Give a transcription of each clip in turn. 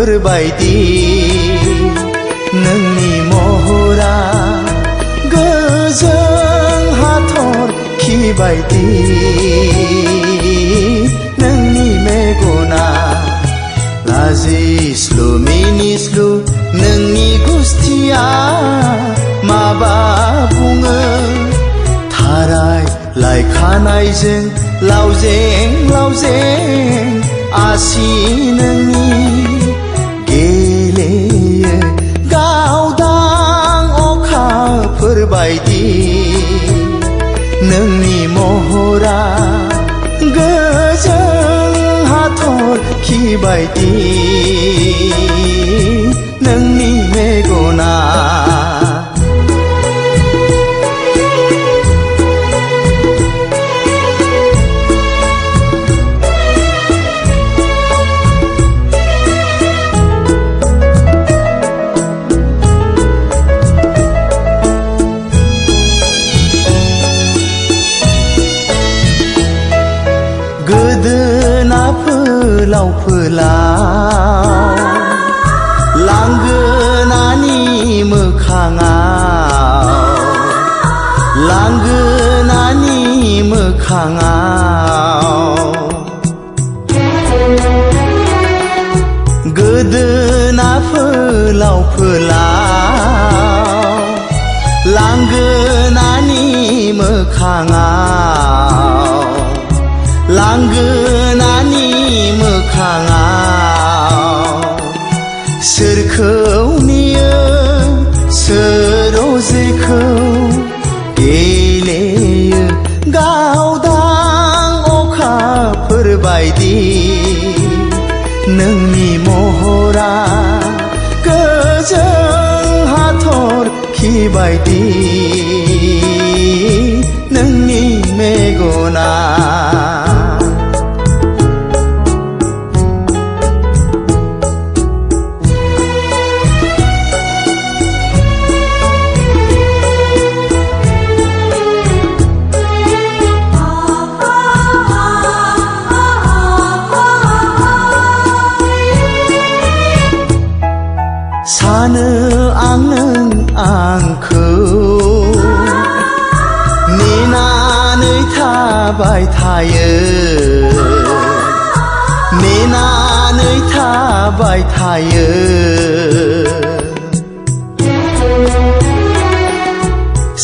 बायदि नोंनि महरा गोजों हाथरखि बायदि नोंनि मेगना लाजिस्लु मिनिस्लु नोंनि गुस्थिया माबा बुङो थाराय लाइ खानायजों लावजें लावजें आसि नोंनि गेलेयो गावदां अखाफोर बायदि नोंनि महरा गोजों हाथरखि बायदि नोंनि मेगना गोदोना फोलाव फोलाव लांगोनानि मोखाङाव लांगोनानि मोखाङाव गोदोना फोलाव फोलाव लांगोनानि मोखाङाव लांगोनानि मोखाङाव सोरखौ नेयो सोर अजेखौ गेलेयो गावदां अखाफोर बायदि नोंनि महरा गोजों हाथरखि बायदि नोंनि मेगना सानो आं नों आंखौ नेनानै थाबाय थायो नेनानै थाबाय थायो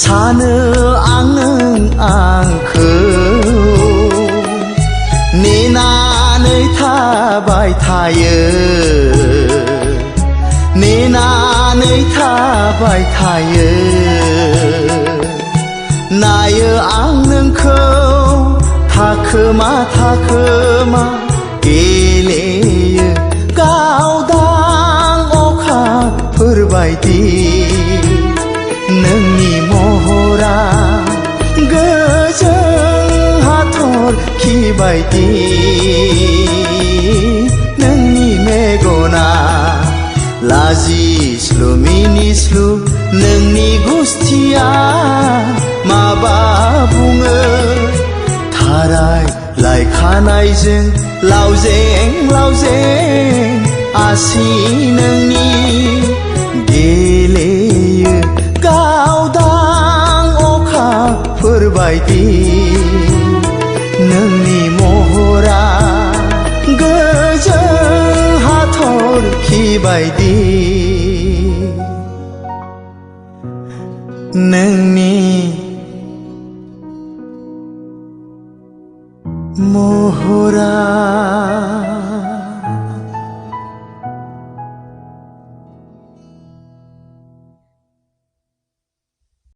सानो आं नों आंखौ नेनानै थाबाय थायो नेनानै थाबाय थायो नायो आं नोंखौ थाखोमा थाखोमा गेलेयो गावदां अखाफोर बायदि नोंनि महरा गोजों हाथरखि बायदि नोंनि मेगना लाजिस्लु मिनिस्लु नोंनि गुस्थिया माबा बुङो थाराय लाइ खानायजों लावजें लावजें आसि नोंनि गेलेयो गावदां अखाफोर बायदि नोंनि महरा गोजों हाथरखि बायदि नोंनि महरा